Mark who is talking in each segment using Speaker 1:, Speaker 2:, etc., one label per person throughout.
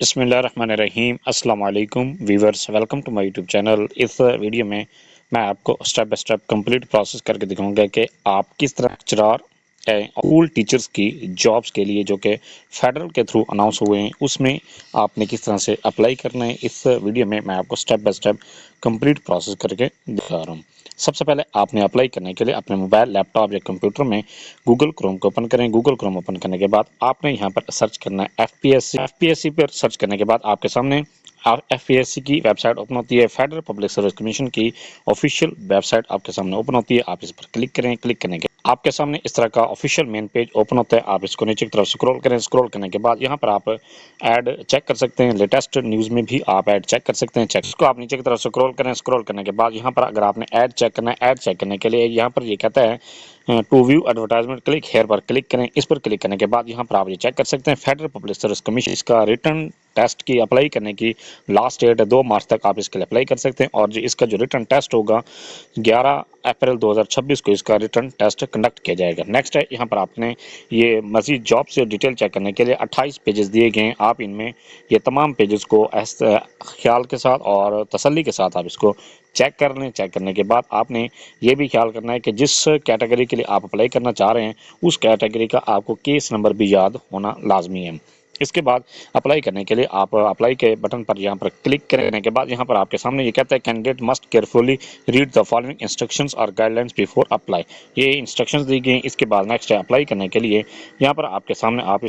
Speaker 1: बिस्मिल्लाहिर्रहमानिर्रहीम अस्सलाम वालेकुम viewers, welcome to my YouTube channel. इस वीडियो में मैं आपको step by step complete process करके दिखाऊंगा कि आप किस तरह लेक्चरर स्कूल टीचर्स की जॉब्स के लिए जो कि फेडरल के थ्रू अनाउंस हुए हैं उसमें आपने किस तरह से अप्लाई करना है। इस वीडियो में मैं आपको step by step complete process करके दिखा रहा हूँ। सबसे पहले आपने अप्लाई करने के लिए अपने मोबाइल, लैपटॉप या कंप्यूटर में गूगल क्रोम को ओपन करें। गूगल क्रोम ओपन करने के बाद आपने यहाँ पर सर्च करना है एफपीएससी पर सर्च करने के बाद आपके सामने एफपीएससी की वेबसाइट ओपन होती है। फेडरल पब्लिक सर्विस कमीशन की ऑफिशियल वेबसाइट आपके सामने ओपन होती है। आप इस पर क्लिक करें। क्लिक करने के आपके सामने इस तरह का ऑफिशियल मेन पेज ओपन होता है। आप इसको नीचे की तरफ स्क्रॉल करें। स्क्रॉल करने के बाद यहाँ पर आप ऐड चेक कर सकते हैं। लेटेस्ट न्यूज़ में भी आप ऐड चेक कर सकते हैं। चेक इसको आप नीचे की तरफ स्क्रॉल करें। स्क्रॉल करने के बाद यहाँ पर अगर आपने ऐड चेक करना है, ऐड चेक करने के लिए यहाँ पर ये कहता है to view advertisement click here पर क्लिक करें। इस पर क्लिक करने के बाद यहाँ पर आप ये चेक कर सकते हैं फेडरल पब्लिक सर्विस कमीशन इसका रिटर्न टेस्ट की अप्लाई करने की लास्ट डेट है 2 मार्च तक आप इसके लिए अप्लाई कर सकते हैं। और जो इसका जो रिटर्न टेस्ट होगा 11 अप्रैल 2026 को इसका रिटर्न टेस्ट कंडक्ट किया जाएगा। नेक्स्ट है यहाँ पर आपने ये मजीद जॉब से डिटेल चेक करने के लिए 28 पेजेस दिए गए हैं। आप इनमें ये तमाम पेजेस को ख्याल के साथ और तसल्ली के साथ आप इसको चेक कर लें। चेक करने के बाद आपने ये भी ख्याल करना है कि जिस कैटेगरी के लिए आप अप्लाई करना चाह रहे हैं उस कैटेगरी का आपको केस नंबर भी याद होना लाजमी है। इसके बाद अप्लाई करने के लिए आप अप्लाई के बटन पर यहाँ पर क्लिक करने के बाद यहाँ पर आपके सामने ये कहता है candidate must carefully read the following instructions और गाइडलाइंस बिफोर अप्लाई। ये इंस्ट्रक्शंस दी गई। इसके बाद नेक्स्ट है अप्लाई करने के लिए यहाँ पर आपके सामने आप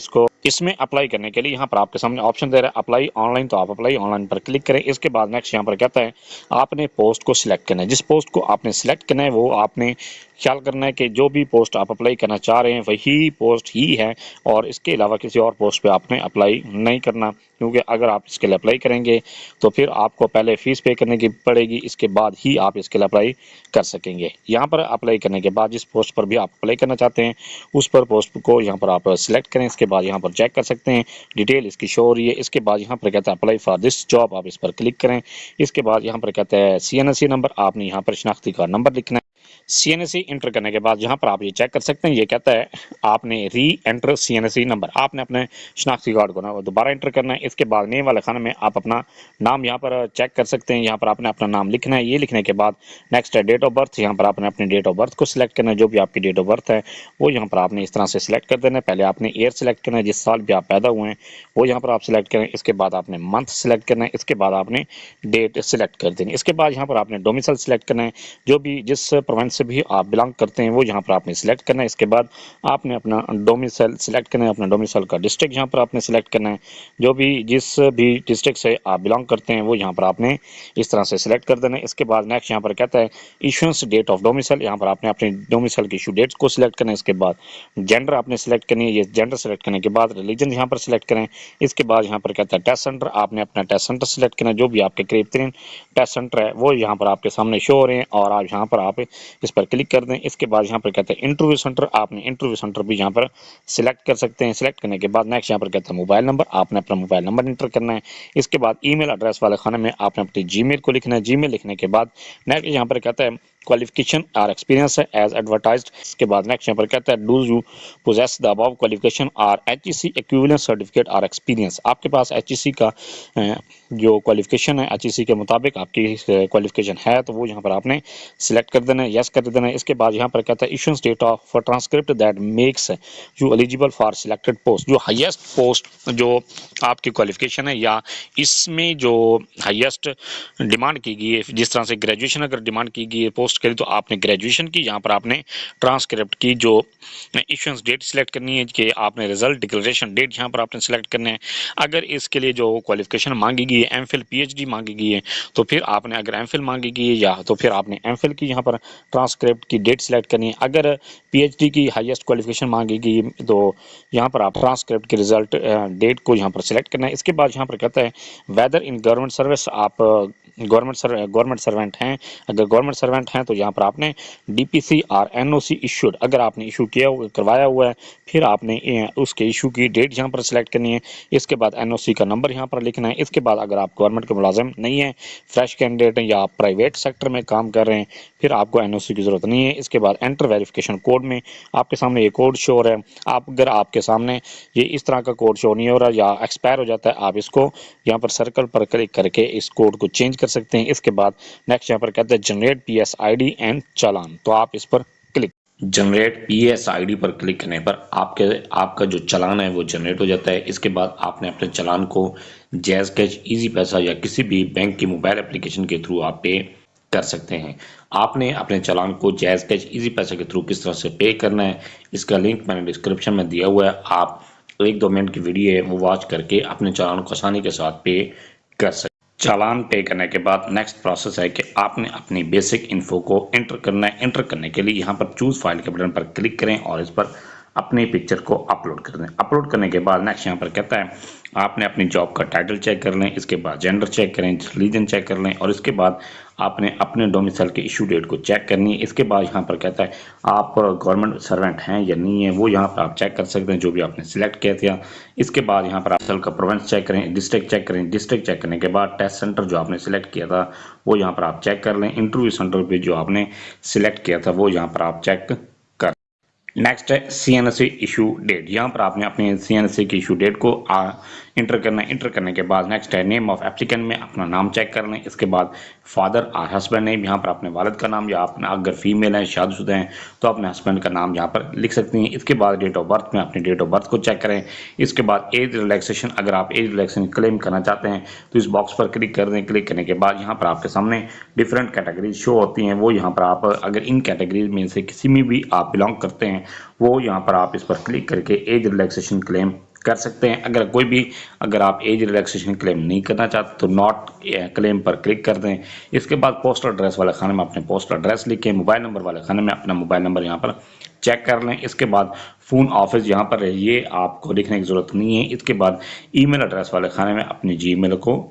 Speaker 1: इसमें अप्लाई करने के लिए यहाँ पर आपके सामने ऑप्शन दे रहा है अप्लाई ऑनलाइन, तो आप अप्लाई ऑनलाइन पर क्लिक करें। इसके बाद नेक्स्ट यहाँ पर कहता है आपने पोस्ट को सिलेक्ट करना है। जिस पोस्ट को आपने सिलेक्ट करना है वो आपने ख्याल करना है कि जो भी पोस्ट आप अप्लाई करना चाह रहे हैं वही पोस्ट ही है और इसके अलावा किसी और पोस्ट पे आपने अप्लाई नहीं करना, क्योंकि अगर आप इसके लिए अप्लाई करेंगे तो फिर आपको पहले फ़ीस पे करने की पड़ेगी, इसके बाद ही आप इसके लिए अप्लाई कर सकेंगे। यहाँ पर अप्लाई करने के बाद जिस पोस्ट पर भी आप अप्लाई करना चाहते हैं उस पर पोस्ट को यहाँ पर आप सिलेक्ट करें। इसके बाद यहाँ पर चेक कर सकते हैं डिटेल इसकी शो हो रही है। इसके बाद यहाँ पर कहता है अप्लाई फॉर दिस जॉब, आप इस पर क्लिक करें। इसके बाद यहाँ पर कहता है CNSE नंबर, आपने यहाँ पर शनाख्ती कार्ड नंबर लिखना है। CNSE इंटर करने के बाद यहाँ पर आप ये चेक कर सकते हैं, ये कहता है आपने री एंटर CNSE नंबर, आपने अपने शनाख्ती कार्ड को ना दोबारा एंटर करना है। इसके बाद नेम वाले खाने में आप अपना नाम यहाँ पर चेक कर सकते हैं। यहाँ पर आपने अपना नाम लिखना है। ये लिखने के बाद नेक्स्ट है डेट ऑफ बर्थ, यहाँ पर आपने अपनी डेट ऑफ बर्थ को सिलेक्ट करना है। जो भी आपकी डेट ऑफ बर्थ है वो यहाँ पर आपने इस तरह से सिलेक्ट कर देना है। पहले आपने ईयर सिलेक्ट करना है, जिस साल भी आप पैदा हुए हैं वो यहाँ पर आप सिलेक्ट करें। इसके बाद आपने मंथ सिलेक्ट करना है। इसके बाद आपने डेट सिलेक्ट कर देनी। इसके बाद यहाँ पर आपने डोमिसाइल सिलेक्ट करना है। जो भी जिस प्रोविंस से भी आप बिलोंग करते हैं वो यहाँ पर आपने सिलेक्ट करना है। इसके बाद आपने अपना डोमिसाइल सिलेक्ट करना है। अपना डोमिसाइल का डिस्ट्रिक्ट यहाँ पर आपने सिलेक्ट करना है। जो भी जिस भी डिस्ट्रिक्ट से आप बिलोंग करते हैं वो यहाँ पर आपने इस तरह से सिलेक्ट कर देना है। इसके बाद नेक्स्ट यहाँ पर कहता है इशुएंस डेट ऑफ डोमिसाइल, यहाँ पर आपने अपने डोमिसाइल की इशू डेट्स को सिलेक्ट करना है। इसके बाद जेंडर आपने सिलेक्ट करनी है। ये जेंडर सेलेक्ट करने के बाद रिलीजन यहाँ पर सिलेक्ट करें। इसके बाद यहाँ पर कहता है टेस्ट सेंटर, आपने अपना टेस्ट सेंटर सिलेक्ट करना है। जो भी आपके करीब तरीन टेस्ट सेंटर है वो यहाँ पर आपके सामने शो हो रहे हैं और आप यहाँ पर आप इस पर क्लिक कर दें। इसके बाद यहाँ पर कहते हैं इंटरव्यू सेंटर, आपने इंटरव्यू सेंटर भी यहाँ पर सिलेक्ट कर सकते हैं। सिलेक्ट करने के बाद नेक्स्ट यहाँ पर कहते हैं मोबाइल नंबर, आपने अपना मोबाइल नंबर इंटर करना है। इसके बाद ईमेल एड्रेस वाले खाने में आपने अपनी जीमेल को लिखना है। जीमेल लिखने के बाद नेक्स्ट यहाँ पर कहता है क्वालिफिकेशन और एक्सपीरियंस है एज एडवर्टाइज्ड। इसके बाद नेक्स्ट यहाँ पर कहता है do you possess the above qualification और HEC इक्विवेलेंट सर्टिफिकेट और एक्सपीरियंस, आपके पास HEC का जो क्वालिफिकेशन है HEC के मुताबिक आपकी क्वालिफिकेशन है तो वो यहाँ पर आपने सिलेक्ट कर देना है, यस कर देना है। इसके बाद यहाँ पर कहता है issuance date of transcript that makes you eligible for selected post, जो हाईएस्ट पोस्ट जो आपकी क्वालिफिकेशन है या इसमें जो हाईएस्ट डिमांड की गई है, जिस तरह से ग्रेजुएशन अगर डिमांड की गई है पोस्ट के लिए तो आपने ग्रेजुएशन की यहाँ पर आपने ट्रांसक्रिप्ट की जो इशुएंस डेट सिलेक्ट करनी है कि आपने रिजल्ट डिक्लेरेशन डेट यहाँ पर आपने सिलेक्ट करना है। अगर इसके लिए जो क्वालिफिकेशन मांगी गई है MPhil PhD मांगी गई है तो फिर आपने अगर MPhil मांगी गई है या तो फिर आपने MPhil की यहाँ पर ट्रांसक्रिप्ट की डेट सिलेक्ट करनी है। अगर PhD की हाईएस्ट क्वालिफिकेशन मांगी गई तो यहाँ पर आप ट्रांसक्रिप्ट के रिजल्ट डेट को यहाँ पर सिलेक्ट करना है। इसके बाद यहाँ पर कहता है वेदर इन गवर्नमेंट सर्विस, आप गवर्नमेंट सर्वेंट हैं। अगर गवर्नमेंट सर्वेंट हैं तो यहाँ पर आपने DPC और NOC इशूड अगर आपने इशू किया करवाया हुआ है, फिर आपने उसके इशू की डेट यहाँ पर सिलेक्ट करनी है। इसके बाद NOC का नंबर यहाँ पर लिखना है। इसके बाद अगर आप गवर्नमेंट के मुलाजिम नहीं है, फ्रेश कैंडिडेट हैं या आप प्राइवेट सेक्टर में काम कर रहे हैं, फिर आपको NOC की ज़रूरत नहीं है। इसके बाद एंटर वेरिफिकेशन कोड में आपके सामने ये कोड शो हो रहा है। आप अगर आपके सामने ये इस तरह का कोड शो नहीं हो रहा या एक्सपायर हो जाता है, आप इसको यहाँ पर सर्कल पर क्लिक करके इस कोड को चेंज कर सकते हैं। इसके बाद नेक्स्ट यहाँ पर कहते हैं जनरेट PS ID एंड चालान, तो आप इस पर क्लिक जनरेट PS ID पर क्लिक करने पर आपका जो चालान है वो जनरेट हो जाता है। इसके बाद आपने अपने चालान को जैज़ कैश, इजी पैसा या किसी भी बैंक की मोबाइल एप्लीकेशन के थ्रू आप पे कर सकते हैं। आपने अपने चालान को जैज़ कैश, इजी पैसा के थ्रू किस तरह से पे करना है, इसका लिंक मैंने डिस्क्रिप्शन में दिया हुआ है। आप 1-2 मिनट की वीडियो है वो वॉच करके अपने चालान को आसानी के साथ पे कर सकते हैं। चालान पे करने के बाद नेक्स्ट प्रोसेस है कि आपने अपनी बेसिक इन्फो को एंटर करना है। एंटर करने के लिए यहाँ पर चूज फाइल के बटन पर क्लिक करें और इस पर अपनी पिक्चर को अपलोड कर दें। अपलोड करने के बाद नेक्स्ट यहाँ पर कहता है आपने अपनी जॉब का टाइटल चेक कर लें, इसके बाद जेंडर चेक करें, रिलीजन चेक कर लें और इसके बाद आपने अपने डोमिसाइल के इशू डेट को चेक करनी है। इसके बाद यहाँ पर कहता है आप गवर्नमेंट सर्वेंट हैं या नहीं है, वो यहाँ पर आप चेक कर सकते हैं जो भी आपने सिलेक्ट किया था। इसके बाद यहाँ पर आप सेल का प्रोविंस चेक करें, डिस्ट्रिक्ट चेक करें। डिस्ट्रिक्ट चेक करने के बाद टेस्ट सेंटर जो आपने सिलेक्ट किया था वो यहाँ पर आप चेक कर लें। इंटरव्यू सेंटर पे जो आपने सिलेक्ट किया था वो यहाँ पर आप चेक कर। नेक्स्ट है CNSE इशू डेट। यहाँ पर आपने अपने CNSE की इशू डेट को इंटर करना है। इंटर करने के बाद नेक्स्ट है नेम ऑफ एप्लीकेंट में अपना नाम चेक कर लें। इसके बाद फादर और हस्बैंड नेम, यहाँ पर अपने वालिद का नाम या अपना अगर फीमेल है, शादीशुदा हैं तो अपने हस्बैंड का नाम यहाँ पर लिख सकती हैं। इसके बाद डेट ऑफ बर्थ में अपनी डेट ऑफ बर्थ को चेक करें। इसके बाद एज रिलैक्सेशन, अगर आप एज रिलैक्सेशन क्लेम करना चाहते हैं तो इस बॉक्स पर क्लिक कर दें। क्लिक करने के बाद यहाँ पर आपके सामने डिफरेंट कैटेगरीज शो होती हैं। वो यहाँ पर आप अगर इन कैटेगरीज में से किसी में भी आप बिलोंग करते हैं वो यहाँ पर आप इस पर क्लिक करके एज रिलैक्सेशन क्लेम कर सकते हैं। अगर आप एज रिलैक्सेशन क्लेम नहीं करना चाहते तो नॉट क्लेम पर क्लिक कर दें। इसके बाद पोस्टल एड्रेस वाले खाने में अपने पोस्टल एड्रेस लिखें। मोबाइल नंबर वाले खाने में अपना मोबाइल नंबर यहाँ पर चेक कर लें। इसके बाद फोन ऑफिस यहाँ पर है, ये आपको लिखने की जरूरत नहीं है। इसके बाद ईमेल एड्रेस वाले खाने में अपनी जीमेल को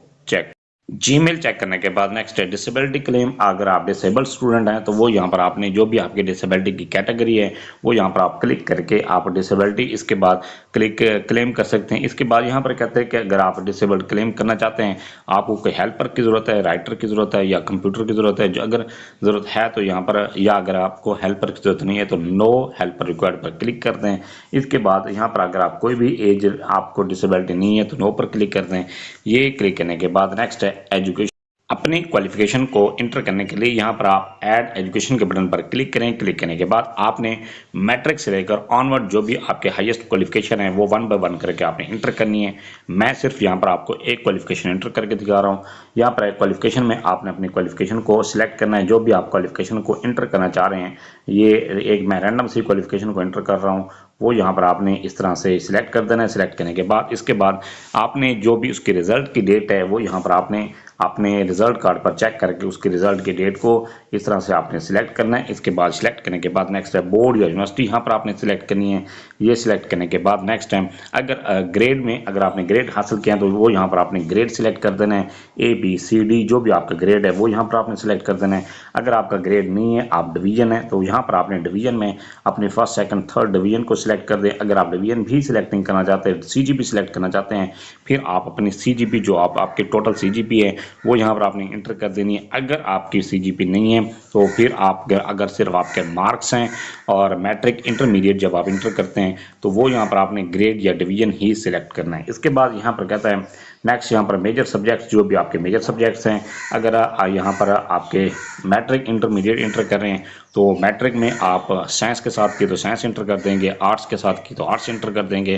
Speaker 1: जीमेल चेक करने के बाद नेक्स्ट है डिसेबिलिटी क्लेम। अगर आप डिसेबल्ड स्टूडेंट हैं तो वो यहाँ पर आपने जो भी आपकी डिसेबिलिटी की कैटेगरी है वो यहाँ पर आप क्लिक करके आप डिसेबिलिटी इसके बाद क्लेम कर सकते हैं। इसके बाद यहाँ पर कहते हैं कि अगर आप डिसेबल्ड क्लेम करना चाहते हैं, आपको कोई हेल्पर की ज़रूरत है, राइटर की ज़रूरत है या कंप्यूटर की ज़रूरत है, जो अगर ज़रूरत है तो यहाँ पर, या अगर आपको हेल्पर की ज़रूरत नहीं है तो नो हेल्पर रिक्वायर्ड पर क्लिक कर दें। इसके बाद यहाँ पर अगर आप कोई भी एज आपको डिसेबिलिटी नहीं है तो नो पर क्लिक कर दें। ये क्लिक करने के बाद नेक्स्ट है एजुकेशन। अपनी क्वालिफिकेशन को इंटर करने के लिए यहाँ पर आप ऐड एजुकेशन के बटन पर क्लिक करें। क्लिक करने के बाद आपने मैट्रिक से लेकर ऑनवर्ड जो भी आपके हाईएस्ट क्वालिफिकेशन है वो 1 बाय 1 करके आपने इंटर करनी है। मैं सिर्फ यहाँ पर आपको एक क्वालिफिकेशन इंटर करके दिखा रहा हूँ। यहाँ पर क्वालिफिकेशन में आपने अपनी क्वालिफिकेशन को सिलेक्ट करना है, जो भी आप क्वालिफिकेशन को इंटर करना चाह रहे हैं। ये एक मैं रैंडम सी क्वालिफिकेशन को इंटर कर रहा हूँ, वो यहाँ पर आपने इस तरह से सिलेक्ट कर देना है। सिलेक्ट करने के बाद इसके बाद आपने जो भी उसकी रिजल्ट की डेट है वो यहाँ पर आपने अपने रिजल्ट कार्ड पर चेक करके उसकी रिजल्ट की डेट को इस तरह से आपने सिलेक्ट करना है। इसके बाद सिलेक्ट करने के बाद नेक्स्ट है बोर्ड या यूनिवर्सिटी, यहाँ पर आपने सिलेक्ट करनी है। ये सिलेक्ट करने के बाद नेक्स्ट टाइम अगर ग्रेड में अगर आपने ग्रेड हासिल किया तो वो यहाँ पर आपने ग्रेड सिलेक्ट कर देना है। ABCD जो भी आपका ग्रेड है वो यहाँ पर आपने सिलेक्ट कर देना है। अगर आपका ग्रेड नहीं है, आप डिवीजन है, तो यहाँ पर आपने डिवीजन में अपने फर्स्ट सेकंड थर्ड डिवीजन को सिलेक्ट कर दें। अगर आप डिवीजन भी सिलेक्ट नहीं करना चाहते, CGP सिलेक्ट करना चाहते हैं, फिर आप अपनी CGP जो आपके टोटल CGP है वो यहाँ पर आपने इंटर कर देनी है। अगर आपकी CGP नहीं है तो फिर आप अगर सिर्फ आपके मार्क्स हैं और मैट्रिक इंटरमीडिएट जब आप इंटर करते हैं तो वो यहाँ पर आपने ग्रेड या डिवीजन ही सिलेक्ट करना है। इसके बाद यहाँ पर कहता है नेक्स्ट यहाँ पर मेजर सब्जेक्ट्स, जो भी आपके मेजर सब्जेक्ट्स हैं। अगर यहाँ पर आपके मैट्रिक इंटरमीडिएट इंटर कर रहे हैं तो मैट्रिक में आप साइंस के साथ की तो साइंस इंटर कर देंगे, आर्ट्स के साथ की तो आर्ट्स इंटर कर देंगे।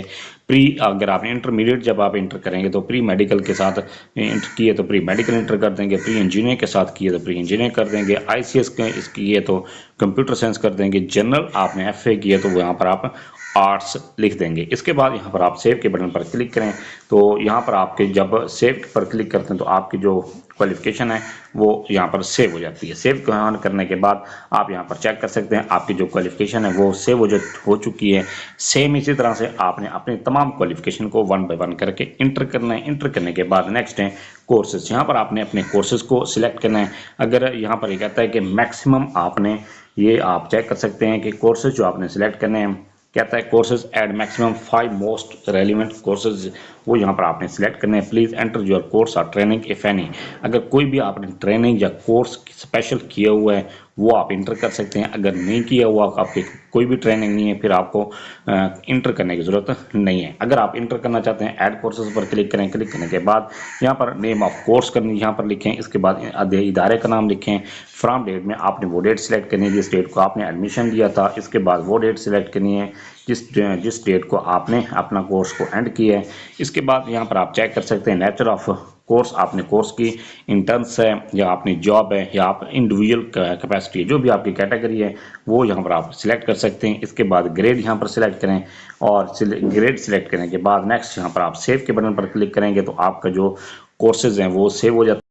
Speaker 1: अगर आप इंटरमीडिएट जब आप इंटर करेंगे तो प्री मेडिकल के साथ इंटर किए तो प्री मेडिकल इंटर कर देंगे। प्री इंजीनियरिंग के साथ किए तो प्री इंजीनियरिंग कर देंगे। ICS के किए तो कंप्यूटर साइंस कर देंगे। जनरल आपने FA किए तो वो यहाँ पर आप आर्ट्स लिख देंगे। इसके बाद यहाँ पर आप सेव के बटन पर क्लिक करें तो यहाँ पर आपके जब सेव पर क्लिक करते हैं तो आपकी जो क्वालिफिकेशन है वो यहाँ पर सेव हो जाती है। सेव करने के बाद आप यहाँ पर चेक कर सकते हैं आपकी जो क्वालिफिकेशन है वो सेव हो चुकी है। सेम इसी तरह से आपने अपनी तमाम क्वालिफिकेशन को 1 बाय 1 करके इंटर करना है। इंटर करने के बाद नेक्स्ट है कोर्सेज। यहाँ पर आपने अपने कोर्सेज को सिलेक्ट करना है। अगर यहाँ पर ये कहता है कि मैक्सिमम आपने, ये आप चेक कर सकते हैं कि कोर्सेज जो आपने सिलेक्ट करने हैं, कहता है courses add maximum 5 most relevant courses, वो यहाँ पर आपने सिलेक्ट करने हैं। प्लीज एंटर योर कोर्स और ट्रेनिंग इफ एनी। अगर कोई भी आपने ट्रेनिंग या कोर्स स्पेशल किया हुआ है वो आप इंटर कर सकते हैं। अगर नहीं किया हुआ, आपके कोई भी ट्रेनिंग नहीं है, फिर आपको इंटर करने की ज़रूरत नहीं है। अगर आप इंटर करना चाहते हैं ऐड कोर्सेज पर क्लिक करें। क्लिक करने के बाद यहाँ पर नेम ऑफ कोर्स करनी यहाँ पर लिखें। इसके बाद इदारे का नाम लिखें। फ्रॉम डेट में आपने वो डेट सिलेक्ट करनी है जिस डेट को आपने एडमिशन लिया था। इसके बाद वो डेट सिलेक्ट करनी है जिस डेट को आपने अपना कोर्स को एंड किया है। इसके बाद यहाँ पर आप चेक कर सकते हैं नेचर ऑफ कोर्स, आपने कोर्स की इंटर्न्स है या आपनी जॉब है या आप इंडिविजुअल कैपेसिटी है, जो भी आपकी कैटेगरी है वो यहाँ पर आप सिलेक्ट कर सकते हैं। इसके बाद ग्रेड यहाँ पर सिलेक्ट करें और ग्रेड सिलेक्ट करने के बाद नेक्स्ट यहाँ पर आप सेव के बटन पर क्लिक करेंगे तो आपका जो कोर्सेज हैं वो सेव हो जाता है।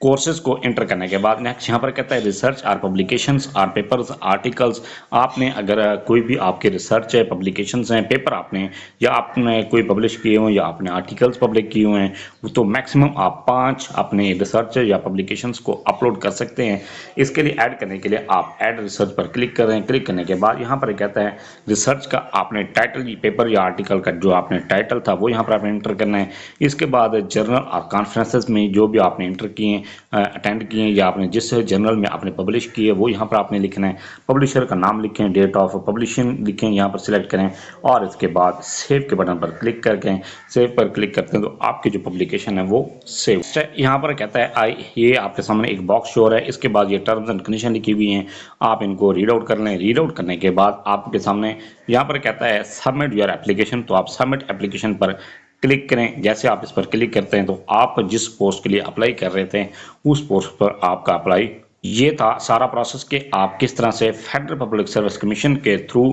Speaker 1: कोर्सेज को एंटर करने के बाद नेक्स्ट यहाँ पर कहता है research or publications or papers articles. आपने अगर कोई भी आपके रिसर्च है, पब्लिकेशंस हैं, पेपर आपने या आपने कोई पब्लिश किए हुए या आपने आर्टिकल्स पब्लिश किए हुए हैं तो मैक्सिमम आप 5 अपने रिसर्च या पब्लिकेशंस को अपलोड कर सकते हैं। इसके लिए ऐड करने के लिए आप ऐड रिसर्च पर क्लिक करें। क्लिक करने के बाद यहाँ पर कहता है रिसर्च का आपने टाइटल, पेपर या आर्टिकल का जो आपने टाइटल था वो यहाँ पर आपने एंटर करना है। इसके बाद जर्नल और कॉन्फ्रेंसेस में जो भी आपने एंटर किए हैं, अटेंड किए हैं या आपने जिस जर्नल में आपने पब्लिश किए वो यहाँ पर आपने लिखना है। पब्लिशर का नाम लिखें, डेट ऑफ पब्लिशिंग लिखें, यहाँ पर सिलेक्ट करें और इसके बाद सेव के बटन पर क्लिक करके सेव पर क्लिक करते हैं तो आपकी जो पब्लिकेशन है वो सेव। यहाँ पर कहता है ये आपके सामने एक बॉक्स शो है। इसके बाद ये टर्म्स एंड कंडीशन लिखी हुई हैं, आप इनको रीड आउट कर लें। रीड आउट करने के बाद आपके सामने यहाँ पर कहता है सबमिट योर एप्लीकेशन, तो आप सबमिट एप्लीकेशन पर क्लिक करें। जैसे आप इस पर क्लिक करते हैं तो आप जिस पोस्ट के लिए अप्लाई कर रहे थे उस पोस्ट पर आपका अप्लाई, ये था सारा प्रोसेस कि आप किस तरह से फेडरल पब्लिक सर्विस कमीशन के थ्रू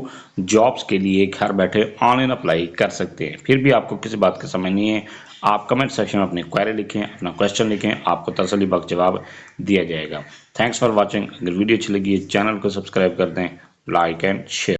Speaker 1: जॉब्स के लिए घर बैठे ऑनलाइन अप्लाई कर सकते हैं। फिर भी आपको किसी बात की समझ नहीं है, आप कमेंट सेक्शन में अपनी क्वेरी लिखें, अपना क्वेश्चन लिखें, आपको तसल्ली बख्श जवाब दिया जाएगा। Thanks for watching. अगर वीडियो अच्छी लगी चैनल को सब्सक्राइब कर दें, लाइक एंड शेयर।